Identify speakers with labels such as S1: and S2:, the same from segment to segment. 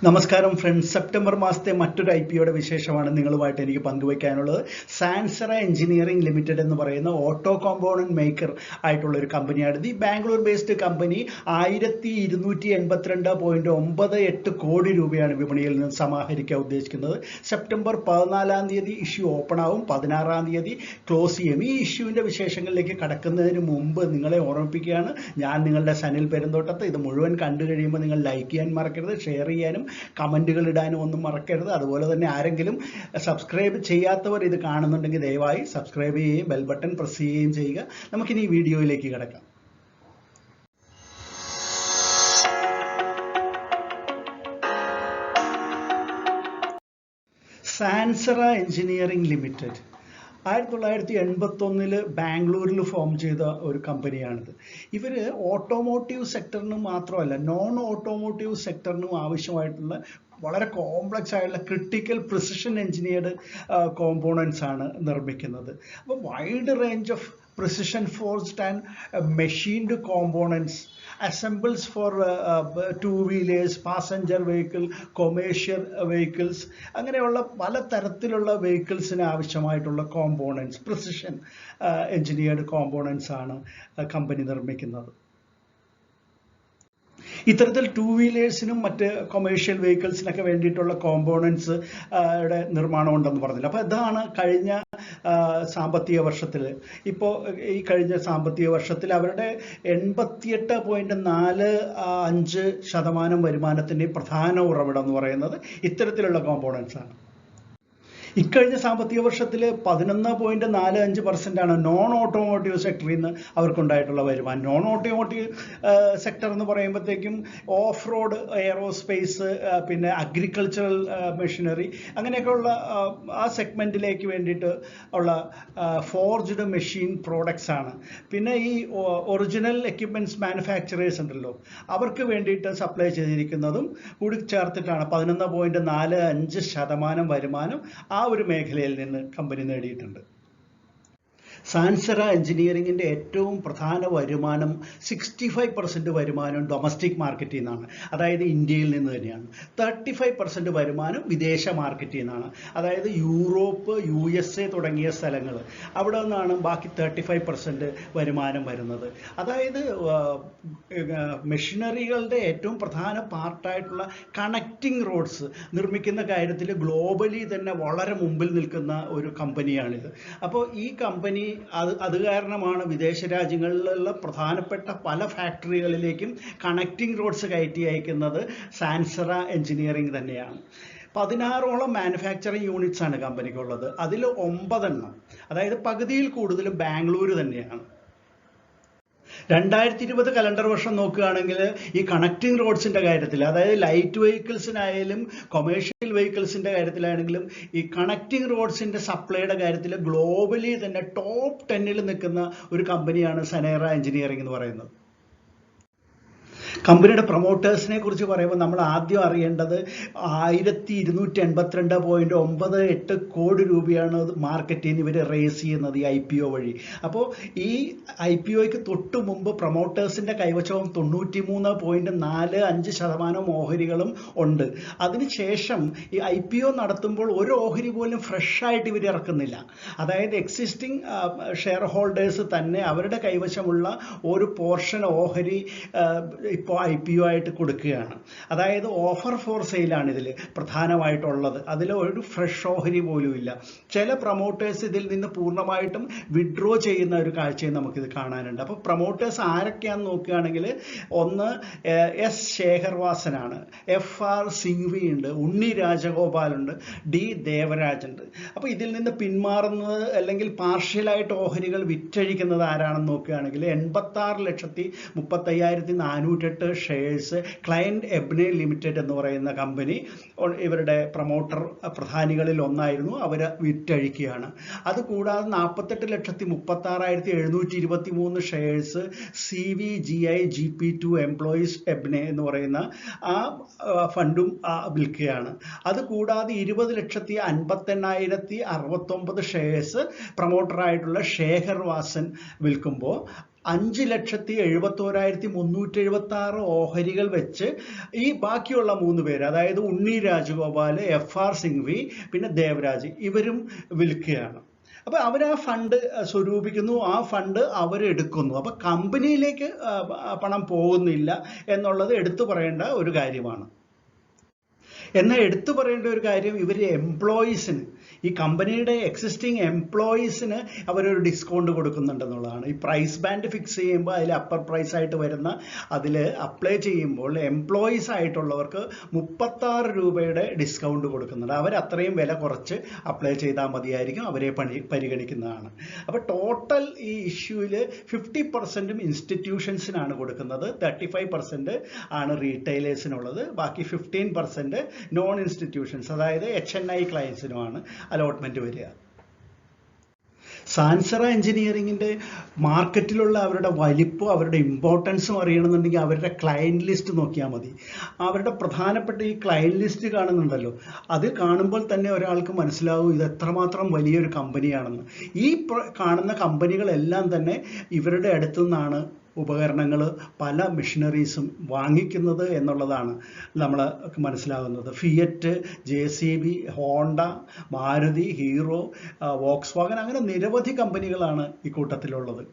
S1: നമസ്കാരം friends, September മാസത്തെ മറ്റൊരു IPOയുടെ വിശേഷമാണ് നിങ്ങളുമായിട്ട് എനിക്ക് പങ്കുവയ്ക്കാനുള്ളത്. സാൻസറ എഞ്ചിനീയറിംഗ് ലിമിറ്റഡ് എന്ന് പറയുന്ന ഓട്ടോ കോമ്പോണന്റ് മേക്കർ ആയിട്ടുള്ള ഒരു കമ്പനിയാണ്. ഈ ബാംഗ്ലൂർ ബേസ്ഡ് കമ്പനി 1282.98 കോടി രൂപയാണ് വിപണിയിൽ നിന്ന് സമാഹരിക്കാൻ ഉദ്ദേശിക്കുന്നത്. സെപ്റ്റംബർ 14-ാം തീയതി ഇഷ്യൂ ഓപ്പൺ ആവും, 16-ാം തീയതി ക്ലോസ് ചെയ്യും. ഈ ഇഷ്യൂവിൻ്റെ വിശേഷങ്ങളിലേക്ക് കടക്കുന്നതിന് മുമ്പ് നിങ്ങളെ ഓർമ്മിപ്പിക്കുകയാണ്, ഞാൻ നിങ്ങളുടെ സനിൽ പെരുന്തോട്ടത്ത്. ഇത് മുഴുവൻ കണ്ടു കഴിയുമ്പോൾ നിങ്ങൾ ലൈക്ക് ചെയ്യാൻ മറക്കരുത്, ഷെയർ ചെയ്യാനും കമൻറ്റുകൾ ഇടാനും ഒന്നും മറക്കരുത്. അതുപോലെ തന്നെ ആരെങ്കിലും സബ്സ്ക്രൈബ് ചെയ്യാത്തവർ ഇത് കാണുന്നുണ്ടെങ്കിൽ ദയവായി സബ്സ്ക്രൈബ് ചെയ്യുകയും ബെൽ ബട്ടൺ പ്രസ് ചെയ്യുകയും ചെയ്യുക. നമുക്കിനി ഈ വീഡിയോയിലേക്ക് കിടക്കാം. സാൻസറ എഞ്ചിനീയറിംഗ് ലിമിറ്റഡ് 1981 ബാംഗ്ലൂരിൽ ഫോം ചെയ്ത ഒരു കമ്പനിയാണിത്. ഇവർ ഓട്ടോമോട്ടീവ് സെക്ടറിന് മാത്രമല്ല, നോൺ ഓട്ടോമോട്ടീവ് സെക്ടറിനും ആവശ്യമായിട്ടുള്ള വളരെ കോംപ്ലക്സ് ആയിട്ടുള്ള ക്രിട്ടിക്കൽ പ്രിസിഷൻ എഞ്ചിനീയർഡ് കോമ്പോണൻസ് ആണ് നിർമ്മിക്കുന്നത്. അപ്പോൾ wide range of precision forged and machined components assembles for two-wheelers, passenger vehicle, commercial vehicles, അങ്ങനെയുള്ള പല തരത്തിലുള്ള വെഹിക്കിൾസിന് ആവശ്യമായിട്ടുള്ള കോമ്പോണൻസ്, പ്രിസിഷൻ എഞ്ചിനീയർഡ് കോമ്പോണൻസ് ആണ് കമ്പനി നിർമ്മിക്കുന്നത്. ഇത്തരത്തിൽ ടൂ വീലേഴ്സിനും മറ്റ് കൊമേഴ്ഷ്യൽ വെഹിക്കിൾസിനൊക്കെ വേണ്ടിയിട്ടുള്ള കോമ്പോണൻസ് നിർമ്മാണം ഉണ്ടെന്ന് പറഞ്ഞില്ല. അപ്പോൾ ഇതാണ് കഴിഞ്ഞ സാമ്പത്തിക വർഷത്തിൽ, ഇപ്പോൾ ഈ കഴിഞ്ഞ സാമ്പത്തിക വർഷത്തിൽ അവരുടെ 88.45% വരുമാനത്തിൻ്റെ പ്രധാന ഉറവിടം എന്ന് പറയുന്നത് ഇത്തരത്തിലുള്ള കോമ്പോണൻസ് ആണ്. ഇക്കഴിഞ്ഞ സാമ്പത്തിക വർഷത്തിൽ 11.45% ആണ് നോൺ ഓട്ടോമോട്ടീവ് സെക്ടറിൽ നിന്ന് അവർക്കുണ്ടായിട്ടുള്ള വരുമാനം. നോൺ ഓട്ടോമോട്ടീവ് സെക്ടർ എന്ന് പറയുമ്പോഴത്തേക്കും ഓഫ് റോഡ്, എയറോസ്പേസ്, പിന്നെ അഗ്രികൾച്ചറൽ മെഷീനറി, അങ്ങനെയൊക്കെയുള്ള ആ സെഗ്മെൻറ്റിലേക്ക് വേണ്ടിയിട്ട് ഉള്ള ഫോർജ്ഡ് മെഷീൻ പ്രോഡക്ട്സ് ആണ്. പിന്നെ ഈ ഒറിജിനൽ എക്യുപ്മെൻറ്റ്സ് മാനുഫാക്ചറേഴ്സ് ഉണ്ടല്ലോ, അവർക്ക് വേണ്ടിയിട്ട് സപ്ലൈ ചെയ്തിരിക്കുന്നതും കൂടി ചേർത്തിട്ടാണ് 11.45% വരുമാനം ആ ഒരു മേഖലയിൽ നിന്ന് കമ്പനി നേടിയിട്ടുണ്ട്. സാൻസറ എഞ്ചിനീയറിംഗിൻ്റെ ഏറ്റവും പ്രധാന വരുമാനം 65% വരുമാനം ഡൊമസ്റ്റിക് മാർക്കറ്റിൽ നിന്നാണ്, അതായത് ഇന്ത്യയിൽ നിന്ന് തന്നെയാണ്. 35% വരുമാനം വിദേശ മാർക്കറ്റിൽ നിന്നാണ്, അതായത് യൂറോപ്പ്, USA തുടങ്ങിയ സ്ഥലങ്ങൾ, അവിടെ നിന്നാണ് ബാക്കി 35% വരുമാനം വരുന്നത്. അതായത് മെഷീനറികളുടെ ഏറ്റവും പ്രധാന പാർട്ടായിട്ടുള്ള കണക്റ്റിംഗ് റോഡ്സ് നിർമ്മിക്കുന്ന കാര്യത്തിൽ ഗ്ലോബലി തന്നെ വളരെ മുമ്പിൽ നിൽക്കുന്ന ഒരു കമ്പനിയാണിത്. അപ്പോൾ ഈ കമ്പനി അത് കാരണമാണ് വിദേശ രാജ്യങ്ങളിലുള്ള പ്രധാനപ്പെട്ട പല ഫാക്ടറികളിലേക്കും കണക്റ്റിംഗ് റോഡ്സ് കയറ്റി അയക്കുന്നത് സാൻസറ എഞ്ചിനീയറിംഗ് തന്നെയാണ്. 16ഓളം മാനുഫാക്ചറിങ് യൂണിറ്റ്സ് ആണ് കമ്പനിക്കുള്ളത്. അതിൽ 9 അതായത് പകുതിയിൽ കൂടുതലും ബാംഗ്ലൂർ തന്നെയാണ്. 2020 കലണ്ടർ വർഷം നോക്കുകയാണെങ്കിൽ ഈ കണക്റ്റിംഗ് റോഡ്സിൻ്റെ കാര്യത്തിൽ, അതായത് ലൈറ്റ് വെഹിക്കിൾസിനായാലും കൊമേഴ്ഷ്യൽ വെഹിക്കിൾസിൻ്റെ കാര്യത്തിലാണെങ്കിലും ഈ കണക്റ്റിംഗ് റോഡ്സിൻ്റെ സപ്ലൈയുടെ കാര്യത്തിൽ ഗ്ലോബലി തന്നെ ടോപ്പ് 10ൽ നിൽക്കുന്ന ഒരു കമ്പനിയാണ് സനേറ എഞ്ചിനീയറിംഗ് എന്ന് പറയുന്നത്. കമ്പനിയുടെ പ്രൊമോട്ടേഴ്സിനെ കുറിച്ച് പറയുമ്പോൾ നമ്മൾ ആദ്യം അറിയേണ്ടത് 1282.98 കോടി രൂപയാണ് മാർക്കറ്റിൽ നിന്ന് ഇവർ റേസ് ചെയ്യുന്നത് ഈ IPO വഴി. അപ്പോൾ ഈ IPOയ്ക്ക് തൊട്ട് മുമ്പ് പ്രൊമോട്ടേഴ്സിൻ്റെ കൈവശവും 93.45% ഓഹരികളും ഉണ്ട്. അതിനുശേഷം ഈ IPO നടത്തുമ്പോൾ ഒരു ഓഹരി പോലും ഫ്രഷായിട്ട് ഇവർ ഇറക്കുന്നില്ല. അതായത് എക്സിസ്റ്റിംഗ് ഷെയർ ഹോൾഡേഴ്സ് തന്നെ അവരുടെ കൈവശമുള്ള ഒരു പോർഷൻ ഓഹരി ഇപ്പോൾ IPO ആയിട്ട് കൊടുക്കുകയാണ്. അതായത് ഓഫർ ഫോർ സെയിലാണ് ഇതിൽ പ്രധാനമായിട്ടുള്ളത്. അതിൽ ഒരു ഫ്രഷ് ഓഹരി പോലും ഇല്ല. ചില പ്രൊമോട്ടേഴ്സ് ഇതിൽ നിന്ന് പൂർണ്ണമായിട്ടും വിഡ്രോ ചെയ്യുന്ന ഒരു കാഴ്ചയും നമുക്കിത് കാണാനുണ്ട്. അപ്പോൾ പ്രൊമോട്ടേഴ്സ് ആരൊക്കെയാണെന്ന് നോക്കുകയാണെങ്കിൽ, ഒന്ന് S ശേഖർവാസനാണ്, FR സിംഗ്വി ഉണ്ട്, ഉണ്ണി രാജഗോപാലുണ്ട്, D ദേവരാജ് ഉണ്ട്. അപ്പോൾ ഇതിൽ നിന്ന് പിന്മാറുന്നത് അല്ലെങ്കിൽ പാർഷ്യലായിട്ട് ഓഹരികൾ വിറ്റഴിക്കുന്നത് ആരാണെന്ന് നോക്കുകയാണെങ്കിൽ 86,35,408 ഷെയർസ് ക്ലയൻറ്റ് എബ്നെ ലിമിറ്റഡ് എന്ന് പറയുന്ന കമ്പനി ഇവരുടെ പ്രൊമോട്ടർ പ്രധാനികളിൽ ഒന്നായിരുന്നു, അവർ വിറ്റഴിക്കുകയാണ്. അതുകൂടാതെ 48,36,723 ഷെയർസ് CVGI GP2 എംപ്ലോയീസ് എബ്നെ എന്ന് പറയുന്ന ആ ഫണ്ടും വിൽക്കുകയാണ്. അതുകൂടാതെ 20,58,069 ഷെയർസ് പ്രൊമോട്ടറായിട്ടുള്ള ശേഖർ വാസൻ വിൽക്കുമ്പോൾ 5,71,376 ഓഹരികൾ വെച്ച് ഈ ബാക്കിയുള്ള 3 പേര്, അതായത് ഉണ്ണി രാജഗോപാൽ, FR സിംഗ്വി, പിന്നെ ദേവരാജ്, ഇവരും വിൽക്കുകയാണ്. അപ്പോൾ അവർ ആ ഫണ്ട് സ്വരൂപിക്കുന്നു, ആ ഫണ്ട് അവരെടുക്കുന്നു. അപ്പോൾ കമ്പനിയിലേക്ക് പണം പോകുന്നില്ല എന്നുള്ളത് എടുത്തു പറയേണ്ട ഒരു കാര്യമാണ്. എന്നാൽ എടുത്തു പറയേണ്ട ഒരു കാര്യം, ഇവർ എംപ്ലോയീസിന്, ഈ കമ്പനിയുടെ എക്സിസ്റ്റിംഗ് എംപ്ലോയീസിന് അവരൊരു ഡിസ്കൗണ്ട് കൊടുക്കുന്നുണ്ടെന്നുള്ളതാണ്. ഈ പ്രൈസ് ബാൻഡ് ഫിക്സ് ചെയ്യുമ്പോൾ അതിൽ അപ്പർ പ്രൈസ് ആയിട്ട് വരുന്ന അതിൽ അപ്ലൈ ചെയ്യുമ്പോൾ എംപ്ലോയീസ് ആയിട്ടുള്ളവർക്ക് 36 രൂപയുടെ ഡിസ്കൗണ്ട് കൊടുക്കുന്നുണ്ട്. അവർ അത്രയും വില കുറച്ച് അപ്ലൈ ചെയ്താൽ മതിയായിരിക്കും, അവരെ പരിഗണിക്കുന്നതാണ്. അപ്പോൾ ടോട്ടൽ ഈ ഇഷ്യൂവിൽ 50% ഇൻസ്റ്റിറ്റ്യൂഷൻസിനാണ് കൊടുക്കുന്നത്, 35% ആണ് റീറ്റെയിലേഴ്സിനുള്ളത്, ബാക്കി 15% നോൺ ഇൻസ്റ്റിറ്റ്യൂഷൻസ്, അതായത് HNI ക്ലയൻസിനുമാണ് അലോട്ട്മെന്റ് വരിക. സാൻസറ എഞ്ചിനീയറിംഗിന്റെ മാർക്കറ്റിലുള്ള അവരുടെ വലിപ്പം, അവരുടെ ഇമ്പോർട്ടൻസും അറിയണമെന്നുണ്ടെങ്കിൽ അവരുടെ ക്ലയന്റ് ലിസ്റ്റ് നോക്കിയാൽ മതി. അവരുടെ പ്രധാനപ്പെട്ട ഈ ക്ലയന്റ് ലിസ്റ്റ് കാണുന്നുണ്ടല്ലോ, അത് കാണുമ്പോൾ തന്നെ ഒരാൾക്ക് മനസ്സിലാവും ഇത് എത്രമാത്രം വലിയൊരു കമ്പനിയാണെന്ന്. ഈ കാണുന്ന കമ്പനികളെല്ലാം തന്നെ ഇവരുടെ അടുത്തു നിന്നാണ് ഉപകരണങ്ങൾ, പല മെഷീനറീസും വാങ്ങിക്കുന്നത് എന്നുള്ളതാണ് നമ്മൾ മനസ്സിലാകുന്നത്. Fiat, JCB, Honda, Maruti, Hero, Volkswagen, അങ്ങനെ നിരവധി കമ്പനികളാണ് ഈ കൂട്ടത്തിലുള്ളത്.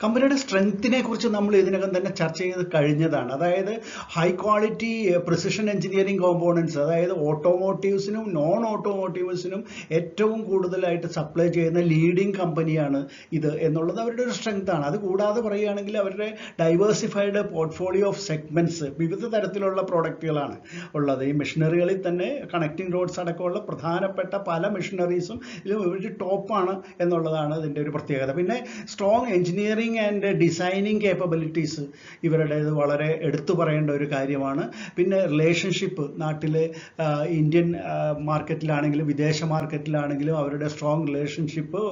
S1: കമ്പനിയുടെ സ്ട്രെങ്ത്തിനെ കുറിച്ച് നമ്മൾ ഇതിനകം തന്നെ ചർച്ച ചെയ്ത് കഴിഞ്ഞതാണ്. അതായത് high quality precision engineering components, അതായത് ഓട്ടോമോട്ടീവ്സിനും നോൺ ഓട്ടോമോട്ടീവ്സിനും ഏറ്റവും കൂടുതലായിട്ട് സപ്ലൈ ചെയ്യുന്ന ലീഡിംഗ് കമ്പനിയാണ് ഇത് എന്നുള്ളത് അവരുടെ ഒരു സ്ട്രെങ്ത്താണ്. അത് കൂടാതെ പറയുകയാണെങ്കിൽ അവരുടെ ഡൈവേഴ്സിഫൈഡ് പോർട്ട്ഫോളിയോ ഓഫ് സെഗ്മെന്റ്സ്, വിവിധ തരത്തിലുള്ള പ്രോഡക്റ്റുകളാണ് ഉള്ളത്. ഈ മെഷീനറികളിൽ തന്നെ കണക്റ്റിംഗ് റോഡ്സ് അടക്കമുള്ള പ്രധാനപ്പെട്ട പല മെഷീനറീസും ഇതിൽ ഒരു ടോപ്പാണ് എന്നുള്ളതാണ് ഇതിൻ്റെ ഒരു പ്രത്യേകത. പിന്നെ strong engineering and designing capabilities ഇവരുടേത് വളരെ എടുത്തു പറയേണ്ട ഒരു കാര്യമാണ്. പിന്നെ റിലേഷൻഷിപ്പ്, നാട്ടിലെ ഇന്ത്യൻ മാർക്കറ്റിലാണെങ്കിലും വിദേശ മാർക്കറ്റിലാണെങ്കിലും അവരുടെ സ്ട്രോങ് റിലേഷൻഷിപ്പ്,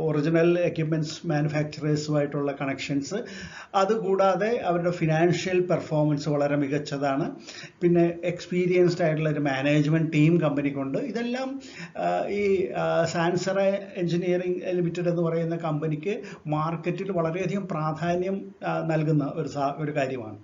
S1: ഒറിജിനൽ എക്യുപ്മെൻറ്റ്സ് മാനുഫാക്ചറേഴ്സുമായിട്ടുള്ള കണക്ഷൻസ്, അതുകൂടാതെ അവരുടെ ഫിനാൻഷ്യൽ പെർഫോമൻസ് വളരെ മികച്ചതാണ്. പിന്നെ എക്സ്പീരിയൻസ്ഡ് ആയിട്ടുള്ള ഒരു മാനേജ്മെൻറ്റ് ടീം കമ്പനിക്കുണ്ട്. ഇതെല്ലാം ഈ സാൻസറ എഞ്ചിനീയറിംഗ് ലിമിറ്റഡ് എന്ന് പറയുന്ന കമ്പനിക്ക് മാർക്കറ്റിൽ വളരെയധികം പ്രാധാന്യം നൽകുന്ന ഒരു കാര്യമാണ്.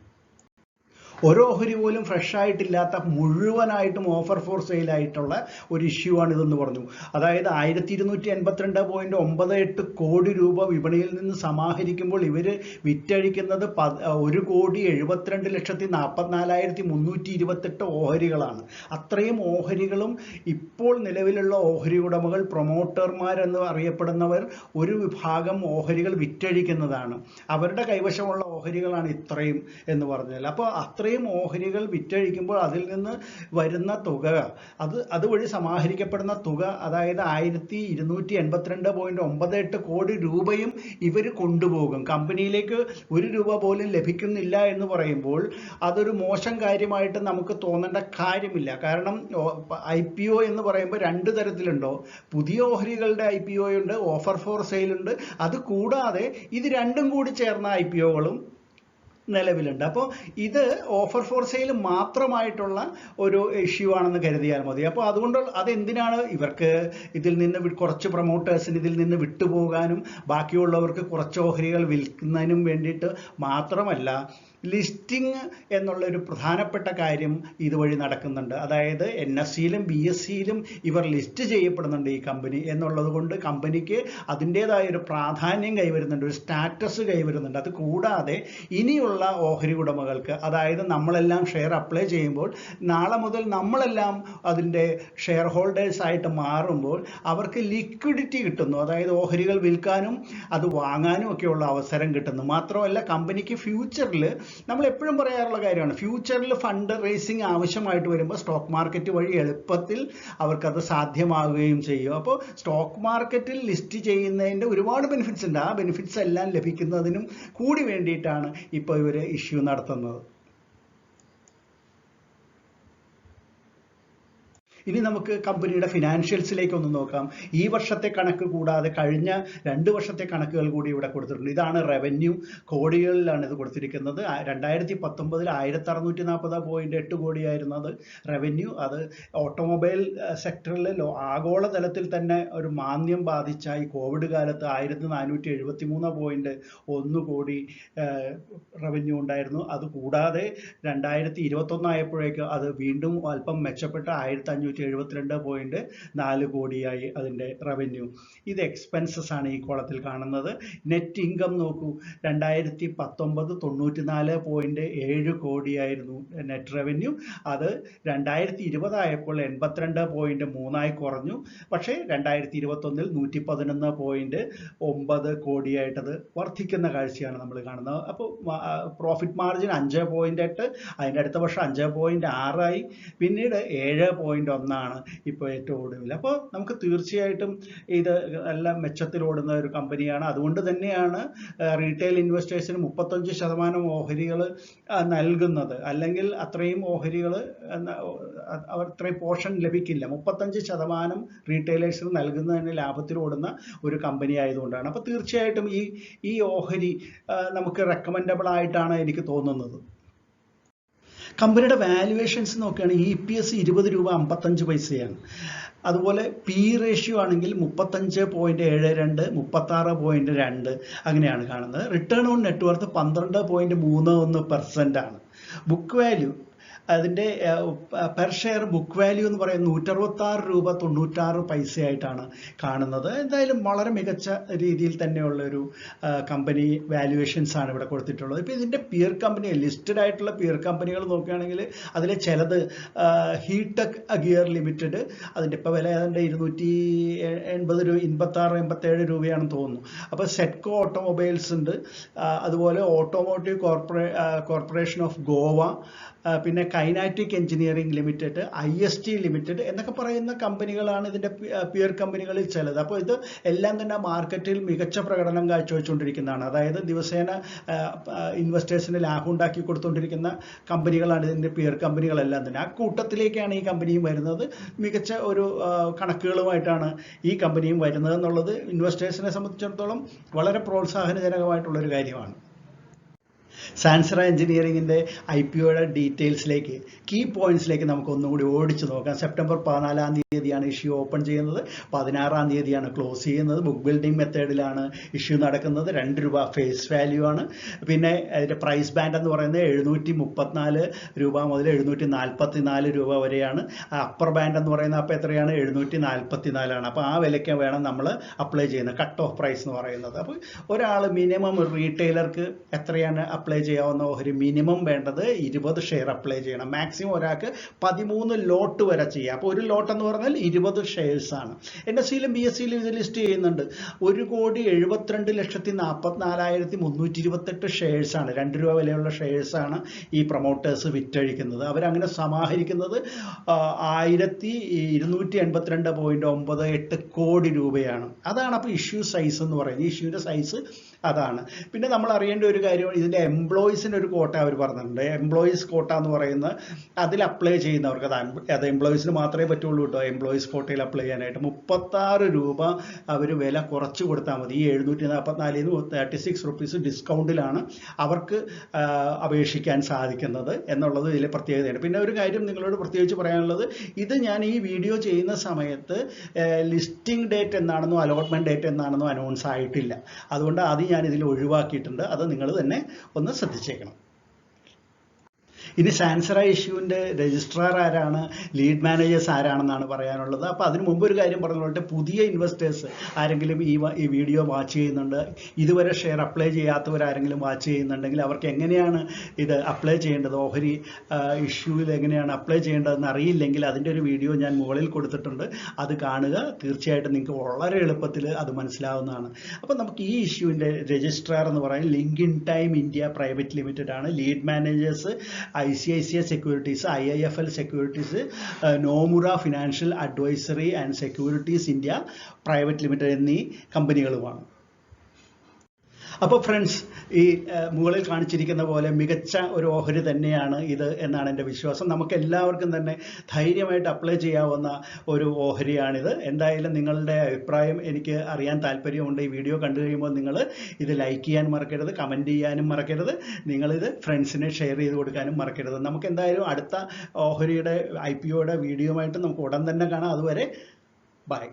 S1: ഒരു ഓഹരി പോലും ഫ്രഷ് ആയിട്ടില്ലാത്ത, മുഴുവനായിട്ടും ഓഫർ ഫോർ സെയിൽ ആയിട്ടുള്ള ഒരു ഇഷ്യൂ ആണ് ഇതെന്ന് പറഞ്ഞു. അതായത് 1282.98 കോടി രൂപ വിപണിയിൽ നിന്ന് സമാഹരിക്കുമ്പോൾ ഇവർ വിറ്റഴിക്കുന്നത് 1,72,44,328 ഓഹരികളാണ്. അത്രയും ഓഹരികളും ഇപ്പോൾ നിലവിലുള്ള ഓഹരി ഉടമകൾ, പ്രൊമോട്ടർമാരെന്ന് അറിയപ്പെടുന്നവർ ഒരു വിഭാഗം ഓഹരികൾ വിറ്റഴിക്കുന്നതാണ്. അവരുടെ കൈവശമുള്ള ഓഹരികളാണ് ഇത്രയും എന്ന് പറഞ്ഞാൽ. അപ്പോൾ അത്രയും ഓഹരികൾ വിറ്റഴിക്കുമ്പോൾ അതിൽ നിന്ന് വരുന്ന തുക, അതുവഴി സമാഹരിക്കപ്പെടുന്ന തുക, അതായത് 1282.98 കോടി രൂപയും ഇവർ കൊണ്ടുപോകും. കമ്പനിയിലേക്ക് 1 രൂപ പോലും ലഭിക്കുന്നില്ല എന്ന് പറയുമ്പോൾ അതൊരു മോശം കാര്യമായിട്ട് നമുക്ക് തോന്നേണ്ട കാര്യമില്ല. കാരണം IPO എന്ന് പറയുമ്പോൾ 2 തരത്തിലുണ്ടോ, പുതിയ ഓഹരികളുടെ IPO ഉണ്ട്, ഓഫർ ഫോർ സെയിൽ ഉണ്ട്, അത് കൂടാതെ ഇത് രണ്ടും കൂടി ചേർന്ന IPOകളും നിലവിലുണ്ട്. അപ്പോൾ ഇത് ഓഫർ ഫോർ സെയിൽ മാത്രമായിട്ടുള്ള ഒരു ഇഷ്യൂ ആണെന്ന് കരുതിയാൽ മതി. അപ്പോൾ അതുകൊണ്ട് അതെന്തിനാണ് ഇവർക്ക് ഇതിൽ നിന്ന് കുറച്ച് പ്രൊമോട്ടേഴ്സിന് ഇതിൽ നിന്ന് വിട്ടുപോകാനും ബാക്കിയുള്ളവർക്ക് കുറച്ച് ഓഹരികൾ വിൽക്കുന്നതിനും വേണ്ടിയിട്ട് മാത്രമല്ല, ലിസ്റ്റിംഗ് എന്നുള്ളൊരു പ്രധാനപ്പെട്ട കാര്യം ഇതുവഴി നടക്കുന്നുണ്ട്. അതായത് NSEയിലും BSEയിലും ഇവർ ലിസ്റ്റ് ചെയ്യപ്പെടുന്നുണ്ട് ഈ കമ്പനി എന്നുള്ളത് കൊണ്ട് കമ്പനിക്ക് അതിൻ്റേതായ ഒരു പ്രാധാന്യം കൈവരുന്നുണ്ട്, ഒരു സ്റ്റാറ്റസ് കൈവരുന്നുണ്ട്. അത് കൂടാതെ ഇനിയുള്ള ഓഹരി ഉടമകൾക്ക്, അതായത് നമ്മളെല്ലാം ഷെയർ അപ്ലൈ ചെയ്യുമ്പോൾ നാളെ മുതൽ നമ്മളെല്ലാം അതിൻ്റെ ഷെയർ ഹോൾഡേഴ്സ് ആയിട്ട് മാറുമ്പോൾ അവർക്ക് ലിക്വിഡിറ്റി കിട്ടുന്നു. അതായത് ഓഹരികൾ വിൽക്കാനും അത് വാങ്ങാനും ഒക്കെയുള്ള അവസരം കിട്ടുന്നു. മാത്രമല്ല കമ്പനിക്ക് ഫ്യൂച്ചറിൽ, നമ്മൾ എപ്പോഴും പറയാറുള്ള കാര്യമാണ്, ഫ്യൂച്ചറിൽ ഫണ്ട് റേസിംഗ് ആവശ്യമായിട്ട് വരുമ്പോൾ സ്റ്റോക്ക് മാർക്കറ്റ് വഴി എളുപ്പത്തിൽ അവർക്കത് സാധ്യമാവുകയും ചെയ്യും. അപ്പോൾ സ്റ്റോക്ക് മാർക്കറ്റിൽ ലിസ്റ്റ് ചെയ്യുന്നതിൻ്റെ ഒരുപാട് ബെനിഫിറ്റ്സ് ഉണ്ട്. ആ ബെനിഫിറ്റ്സ് എല്ലാം ലഭിക്കുന്നതിനും കൂടി വേണ്ടിയിട്ടാണ് ഇപ്പോൾ ഇവർ ഇഷ്യൂ നടത്തുന്നത്. ഇനി നമുക്ക് കമ്പനിയുടെ ഫിനാൻഷ്യൽസിലേക്ക് ഒന്ന് നോക്കാം. ഈ വർഷത്തെ കണക്ക് കൂടാതെ കഴിഞ്ഞ 2 വർഷത്തെ കണക്കുകൾ കൂടി ഇവിടെ കൊടുത്തിട്ടുണ്ട്. ഇതാണ് റവന്യൂ, കോടികളിലാണ് ഇത് കൊടുത്തിരിക്കുന്നത്. 2019 1640.8 കോടിയായിരുന്നത് റവന്യൂ. അത് ഓട്ടോമൊബൈൽ സെക്ടറിൽ ആഗോളതലത്തിൽ തന്നെ ഒരു മാന്ദ്യം ബാധിച്ച ഈ കോവിഡ് കാലത്ത് 1473.1 കോടി റവന്യൂ ഉണ്ടായിരുന്നു. അതുകൂടാതെ 2021 ആയപ്പോഴേക്ക് അത് വീണ്ടും അല്പം മെച്ചപ്പെട്ട 1572.4 കോടിയായി അതിൻ്റെ റവന്യൂ. ഇത് എക്സ്പെൻസസ് ആണ് ഈ കോളത്തിൽ കാണുന്നത്. നെറ്റ് ഇൻകം നോക്കൂ, 2019 94.7 കോടിയായിരുന്നു നെറ്റ് റവന്യൂ. അത് 2020 ആയപ്പോൾ 82.3 കുറഞ്ഞു. പക്ഷേ 2021 111.9 കോടിയായിട്ടത് വർദ്ധിക്കുന്ന കാഴ്ചയാണ് നമ്മൾ കാണുന്നത്. അപ്പോൾ പ്രോഫിറ്റ് മാർജിൻ 5.8, അതിൻ്റെ അടുത്ത വർഷം 5.6 പിന്നീട് 7.1 ഇപ്പോൾ ഏറ്റവും ഒടുവിൽ. അപ്പോൾ നമുക്ക് തീർച്ചയായിട്ടും ഇത് നല്ല മെച്ചത്തിലോടുന്ന ഒരു കമ്പനിയാണ്. അതുകൊണ്ട് തന്നെയാണ് റീറ്റെയിൽ ഇൻവെസ്റ്റേഴ്സിന് 35% ഓഹരികൾ നൽകുന്നത്. അല്ലെങ്കിൽ അത്രയും ഓഹരികൾ അവർ അത്രയും പോർഷൻ ലഭിക്കില്ല. 35% റീറ്റെയിലേഴ്സിന് നൽകുന്നതിന് ലാഭത്തിലോടുന്ന ഒരു കമ്പനി ആയതുകൊണ്ടാണ്. അപ്പോൾ തീർച്ചയായിട്ടും ഈ ഓഹരി നമുക്ക് റെക്കമെൻഡബിൾ ആയിട്ടാണ് എനിക്ക് തോന്നുന്നത്. കമ്പനിയുടെ വാല്യുവേഷൻസ് നോക്കുകയാണെങ്കിൽ EPS 20 രൂപ 55 പൈസയാണ്. അതുപോലെ പി റേഷ്യോ ആണെങ്കിൽ 35.72, 36.2 അങ്ങനെയാണ് കാണുന്നത്. റിട്ടേൺ ഓൺ നെറ്റ്വർത്ത് 12.31% ആണ്. ബുക്ക് വാല്യൂ, അതിൻ്റെ പെർ ഷെയർ ബുക്ക് വാല്യൂ എന്ന് പറയുന്നത് 166 രൂപ 96 പൈസയായിട്ടാണ് കാണുന്നത്. എന്തായാലും വളരെ മികച്ച രീതിയിൽ തന്നെയുള്ളൊരു കമ്പനി വാല്യുവേഷൻസ് ആണ് ഇവിടെ കൊടുത്തിട്ടുള്ളത്. ഇപ്പോൾ ഇതിൻ്റെ പിയർ കമ്പനി, ലിസ്റ്റഡ് ആയിട്ടുള്ള പിയർ കമ്പനികൾ നോക്കുകയാണെങ്കിൽ അതിലെ ചിലത് ഹീടെക് ഗിയർ ലിമിറ്റഡ്, അതിൻ്റെ ഇപ്പോൾ വില ഏതാണ്ട് 280 രൂപ 86-87 രൂപയാണെന്ന് തോന്നുന്നു. അപ്പോൾ സെറ്റ്കോ ഓട്ടോമൊബൈൽസ് ഉണ്ട്, അതുപോലെ ഓട്ടോമോട്ടീവ് കോർപ്പറേഷൻ ഓഫ് ഗോവ, പിന്നെ കൈനാറ്റിക് എഞ്ചിനീയറിംഗ് ലിമിറ്റഡ്, IST ലിമിറ്റഡ് എന്നൊക്കെ പറയുന്ന കമ്പനികളാണ് ഇതിൻ്റെ പിയർ കമ്പനികളിൽ ചിലത്. അപ്പോൾ ഇത് എല്ലാം തന്നെ മാർക്കറ്റിൽ മികച്ച പ്രകടനം കാഴ്ചവെച്ചുകൊണ്ടിരിക്കുന്നതാണ്. അതായത് ദിവസേന ഇൻവെസ്റ്റേഴ്സിന് ലാഭം ഉണ്ടാക്കി കൊടുത്തുകൊണ്ടിരിക്കുന്ന കമ്പനികളാണ് ഇതിൻ്റെ പിയർ കമ്പനികളെല്ലാം തന്നെ. ആ കൂട്ടത്തിലേക്കാണ് ഈ കമ്പനിയും വരുന്നത്. മികച്ച ഒരു കണക്കുകളുമായിട്ടാണ് ഈ കമ്പനിയും വരുന്നത് എന്നുള്ളത് ഇൻവെസ്റ്റേഴ്സിനെ സംബന്ധിച്ചിടത്തോളം വളരെ പ്രോത്സാഹനജനകമായിട്ടുള്ളൊരു കാര്യമാണ്. സാൻസറ എഞ്ചിനീയറിംഗിൻ്റെ IPOയുടെ ഡീറ്റെയിൽസിലേക്ക്, കീ പോയിന്റ്സിലേക്ക് നമുക്ക് ഒന്നുകൂടി ഓടിച്ചു നോക്കാം. സെപ്റ്റംബർ 14 തീയതിയാണ് ഇഷ്യൂ ഓപ്പൺ ചെയ്യുന്നത്, 16 തീയതിയാണ് ക്ലോസ് ചെയ്യുന്നത്. ബുക്ക് ബിൽഡിംഗ് മെത്തേഡിലാണ് ഇഷ്യൂ നടക്കുന്നത്. 2 രൂപ ഫേസ് വാല്യൂ ആണ്. പിന്നെ അതിൻ്റെ പ്രൈസ് ബാൻഡ് എന്ന് പറയുന്നത് 734 രൂപ മുതൽ 744 രൂപ വരെയാണ്. അപ്പർ ബാൻഡ് എന്ന് പറയുന്നത് അപ്പോൾ എത്രയാണ്? 744 ആണ്. അപ്പോൾ ആ വിലയ്ക്ക് വേണം നമ്മൾ അപ്ലൈ ചെയ്യുന്നത്, കട്ട് ഓഫ് പ്രൈസ് എന്ന് പറയുന്നത്. അപ്പോൾ ഒരാൾ മിനിമം ഒരു റീറ്റെയിലർക്ക് എത്രയാണ് അപ്ലൈ ചെയ്യാവുന്ന ഓഹരി? മിനിമം വേണ്ടത് 20 ഷെയർ അപ്ലൈ ചെയ്യണം. മാക്സിമം ഒരാൾക്ക് 13 ലോട്ട് വരെ ചെയ്യാം. അപ്പോൾ ഒരു ലോട്ട് എന്ന് പറഞ്ഞാൽ 20 ഷെയർസ് ആണ്. NSEയിലും BSEയിലും ഇത് ലിസ്റ്റ് ചെയ്യുന്നുണ്ട്. 1,72,44,328 ഷെയർസ് ആണ്, 2 രൂപ വിലയുള്ള ഷെയർസ് ആണ് ഈ പ്രൊമോട്ടേഴ്സ് വിറ്റഴിക്കുന്നത്. അവരങ്ങനെ സമാഹരിക്കുന്നത് 1282.98 കോടി രൂപയാണ്. അതാണ് അപ്പോൾ ഇഷ്യൂ സൈസ് എന്ന് പറയുന്നത്. ഇഷ്യൂവിൻ്റെ സൈസ് അതാണ്. പിന്നെ നമ്മൾ അറിയേണ്ട ഒരു കാര്യമാണ്, ഇതിൻ്റെ എംപ്ലോയീസിൻ്റെ ഒരു കോട്ട അവർ പറഞ്ഞിട്ടുണ്ട്. എംപ്ലോയീസ് കോട്ട എന്ന് പറയുന്നത് അതിൽ അപ്ലൈ ചെയ്യുന്നവർക്ക്, അത് എംപ്ലോയീസിന് മാത്രമേ പറ്റുള്ളൂ കേട്ടോ. എംപ്ലോയീസ് കോട്ടയിൽ അപ്ലൈ ചെയ്യാനായിട്ട് 36 രൂപ അവർ വില കുറച്ച് കൊടുത്താൽ മതി. ഈ 744 36 റുപ്പീസ് ഡിസ്കൗണ്ടിലാണ് അവർക്ക് അപേക്ഷിക്കാൻ സാധിക്കുന്നത് എന്നുള്ളത് ഇതിലെ പ്രത്യേകതയാണ്. പിന്നെ ഒരു കാര്യം നിങ്ങളോട് പ്രത്യേകിച്ച് പറയാനുള്ളത്, ഇത് ഞാൻ ഈ വീഡിയോ ചെയ്യുന്ന സമയത്ത് ലിസ്റ്റിംഗ് ഡേറ്റ് എന്നാണെന്നോ അലോട്ട്മെൻറ്റ് ഡേറ്റ് എന്നാണെന്നോ അനൗൺസ് ആയിട്ടില്ല. അതുകൊണ്ട് അത് ഞാൻ ഇതിൽ ഒഴിവാക്കിയിട്ടുണ്ട്. അത് നിങ്ങൾ തന്നെ ഒന്ന് ശ്രദ്ധിച്ചേക്കണം. ഇനി സാൻസറ ഇഷ്യൂവിൻ്റെ രജിസ്ട്രാർ ആരാണ്, ലീഡ് മാനേജേഴ്സ് ആരാണെന്നാണ് പറയാനുള്ളത്. അപ്പോൾ അതിന് മുമ്പ് ഒരു കാര്യം പറഞ്ഞുകൊണ്ട്, പുതിയ ഇൻവെസ്റ്റേഴ്സ് ആരെങ്കിലും ഈ വീഡിയോ വാച്ച് ചെയ്യുന്നുണ്ട്, ഇതുവരെ ഷെയർ അപ്ലൈ ചെയ്യാത്തവരാരെങ്കിലും വാച്ച് ചെയ്യുന്നുണ്ടെങ്കിൽ അവർക്ക് എങ്ങനെയാണ് ഇത് അപ്ലൈ ചെയ്യേണ്ടത്, ഓഹരി ഇഷ്യൂവിൽ എങ്ങനെയാണ് അപ്ലൈ ചെയ്യേണ്ടതെന്ന് അറിയില്ലെങ്കിൽ അതിൻ്റെ ഒരു വീഡിയോ ഞാൻ മുകളിൽ കൊടുത്തിട്ടുണ്ട്. അത് കാണുക. തീർച്ചയായിട്ടും നിങ്ങൾക്ക് വളരെ എളുപ്പത്തിൽ അത് മനസ്സിലാവുന്നതാണ്. അപ്പോൾ നമുക്ക് ഈ ഇഷ്യൂവിൻ്റെ രജിസ്ട്രാർ എന്ന് പറയുന്നത് link time India private limited ആണ്. Lead managers ICICI securities, IIFL securities, Nomura financial advisory and securities India private limited എന്നീ കമ്പനികളുമാണ്. അപ്പോൾ ഫ്രണ്ട്സ്, ഈ മുകളിൽ കാണിച്ചിരിക്കുന്ന പോലെ മികച്ച ഒരു ഓഹരി തന്നെയാണ് ഇത് എന്നാണ് എൻ്റെ വിശ്വാസം. നമുക്ക് എല്ലാവർക്കും തന്നെ ധൈര്യമായിട്ട് അപ്ലൈ ചെയ്യാവുന്ന ഒരു ഓഹരിയാണിത്. എന്തായാലും നിങ്ങളുടെ അഭിപ്രായം എനിക്ക് അറിയാൻ താല്പര്യമുണ്ട്. ഈ വീഡിയോ കണ്ടു കഴിയുമ്പോൾ നിങ്ങൾ ഇത് ലൈക്ക് ചെയ്യാൻ മറക്കരുത്, കമൻറ്റ് ചെയ്യാനും മറക്കരുത്, നിങ്ങളിത് ഫ്രണ്ട്സിനെ ഷെയർ ചെയ്ത് കൊടുക്കാനും മറക്കരുത്. നമുക്ക് എന്തായാലും അടുത്ത ഓഹരിയുടെ IPOയുടെ വീഡിയോ ആയിട്ട് നമുക്ക് ഉടൻ തന്നെ കാണാം. അതുവരെ ബൈ.